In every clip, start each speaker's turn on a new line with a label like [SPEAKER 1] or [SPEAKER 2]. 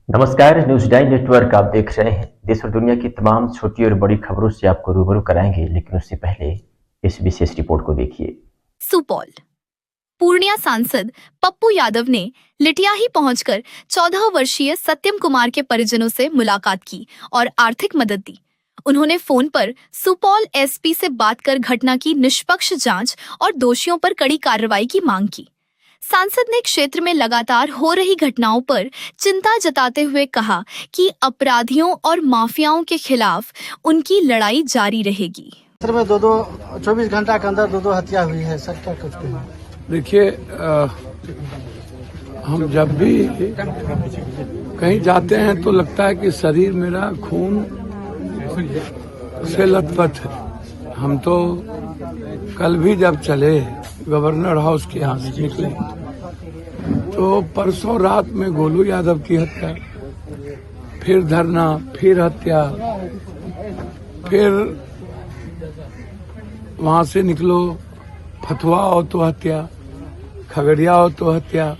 [SPEAKER 1] नमस्कार, news 9 network आप देख रहे हैं। देश और दुनिया की तमाम छोटी और बड़ी खबरों से आपको रूबरू कराएंगे, लेकिन उससे पहले इस विशेष रिपोर्ट को देखिए।
[SPEAKER 2] सुपौल पूर्णिया सांसद पप्पू यादव ने लिटियाही पहुंचकर 14 वर्षीय सत्यम कुमार के परिजनों से मुलाकात की और आर्थिक मदद दी। उन्होंने फोन पर सुपौल एसपी से बात कर घटना की निष्पक्ष जांच और दोषियों पर कड़ी कार्रवाई की मांग की। सांसद ने क्षेत्र में लगातार हो रही घटनाओं पर चिंता जताते हुए कहा कि अपराधियों और माफियाओं के खिलाफ उनकी लड़ाई जारी रहेगी।
[SPEAKER 3] में 24 घंटा के अंदर दो हत्या हुई है सर, क्या कुछ कहें?
[SPEAKER 4] देखिए, हम जब भी कहीं जाते हैं तो लगता है कि शरीर मेरा खून से लथपथ है। हम तो कल भी जब चले गवर्नर हाउस के यहाँ से निकले तो परसों रात में गोलू यादव की हत्या, फिर धरना, फिर हत्या, फिर वहां से निकलो फतवा हो तो हत्या, खगड़िया हो तो हत्या।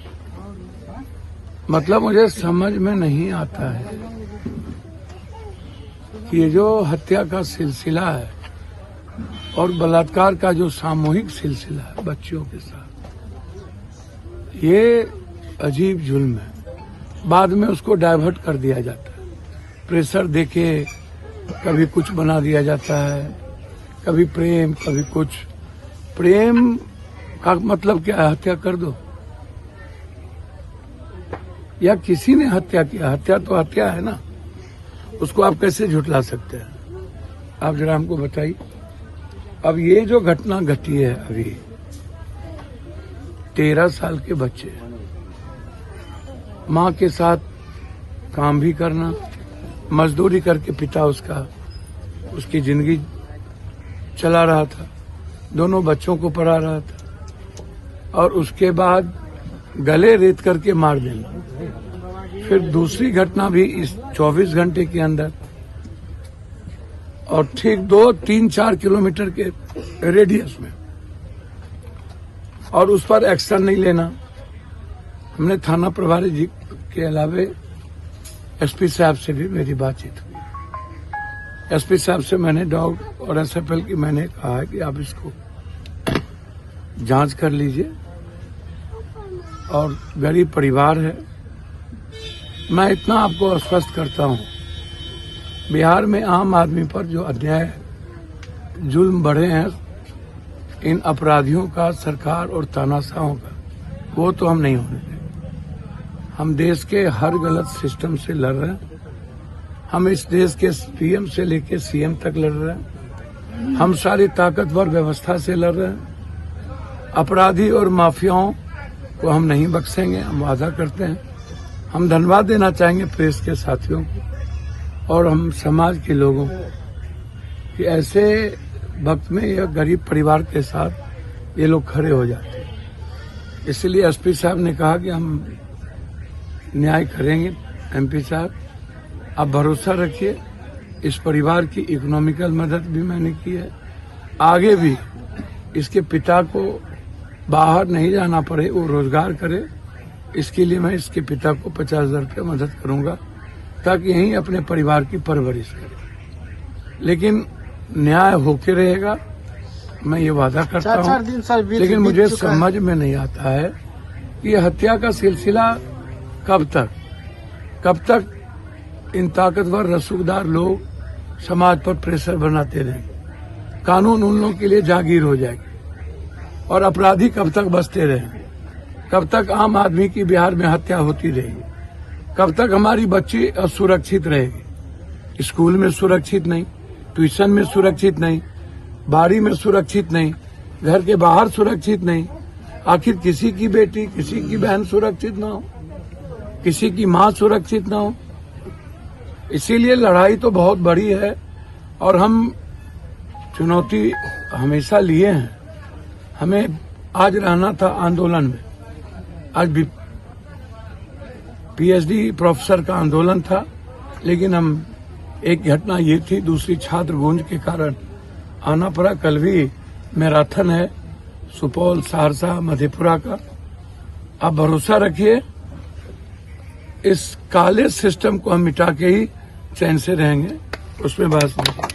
[SPEAKER 4] मतलब मुझे समझ में नहीं आता है कि ये जो हत्या का सिलसिला है और बलात्कार का जो सामूहिक सिलसिला है बच्चियों के साथ, ये अजीब जुल्म है। बाद में उसको डाइवर्ट कर दिया जाता है, प्रेशर देके कभी कुछ बना दिया जाता है, कभी प्रेम, कभी कुछ। प्रेम का मतलब क्या है? हत्या कर दो। या किसी ने हत्या किया, हत्या तो हत्या है ना, उसको आप कैसे झुठला सकते हैं? आप जरा हमको बताइए। अब ये जो घटना घटी है, अभी 13 साल के बच्चे, माँ के साथ काम भी करना, मजदूरी करके पिता उसकी जिंदगी चला रहा था, दोनों बच्चों को पढ़ा रहा था, और उसके बाद गले रेत करके मार देना। फिर दूसरी घटना भी इस 24 घंटे के अंदर, और ठीक 2-3-4 किलोमीटर के रेडियस में, और उस पर एक्शन नहीं लेना। हमने थाना प्रभारी जी के अलावे एसपी साहब से भी मेरी बातचीत हुई। एसपी साहब से मैंने डॉग और एसएफएल की मैंने कहा है कि आप इसको जांच कर लीजिए, और गरीब परिवार है। मैं इतना आपको आश्वस्त करता हूं, बिहार में आम आदमी पर जो अन्याय जुल्म बढ़े हैं, इन अपराधियों का, सरकार और तानाशाहों का, वो तो हम नहीं होने देंगे। हम देश के हर गलत सिस्टम से लड़ रहे हैं। हम इस देश के पीएम से लेकर सीएम तक लड़ रहे हैं। हम सारी ताकतवर व्यवस्था से लड़ रहे हैं। अपराधी और माफियाओं को हम नहीं बख्शेंगे, हम वादा करते हैं। हम धन्यवाद देना चाहेंगे प्रेस के साथियों को और हम समाज के लोगों को कि ऐसे वक्त में यह गरीब परिवार के साथ ये लोग खड़े हो जाते हैं। इसलिए एसपी साहब ने कहा कि हम न्याय करेंगे। एमपी साहब, आप भरोसा रखिए, इस परिवार की इकोनॉमिकल मदद भी मैंने की है। आगे भी इसके पिता को बाहर नहीं जाना पड़े, वो रोजगार करे, इसके लिए मैं इसके पिता को 50,000 रुपये मदद करूंगा ताकि यहीं अपने परिवार की परवरिश करे। लेकिन न्याय होके रहेगा, मैं ये वादा करता हूँ। लेकिन मुझे समझ में नहीं आता है कि ये हत्या का सिलसिला कब तक इन ताकतवर रसूखदार लोग समाज पर प्रेशर बनाते रहेंगे। कानून उन लोगों के लिए जागीर हो जाएगी और अपराधी कब तक बचते रहेंगे? कब तक आम आदमी की बिहार में हत्या होती रहेगी? कब तक हमारी बच्ची असुरक्षित रहेगी? स्कूल में सुरक्षित नहीं, ट्यूशन में सुरक्षित नहीं, बाड़ी में सुरक्षित नहीं, घर के बाहर सुरक्षित नहीं। आखिर किसी की बेटी, किसी की बहन सुरक्षित ना हो, किसी की माँ सुरक्षित ना हो। इसीलिए लड़ाई तो बहुत बड़ी है और हम चुनौती हमेशा लिए हैं। हमें आज रहना था आंदोलन में, आज भी पीएचडी प्रोफेसर का आंदोलन था, लेकिन हम एक घटना ये थी, दूसरी छात्र गूंज के कारण आना पड़ा। कल भी मैराथन है सुपौल, सहरसा, मधेपुरा का। आप भरोसा रखिए इस काले सिस्टम को हम मिटा के ही चैन से रहेंगे, उसमें बहस नहीं।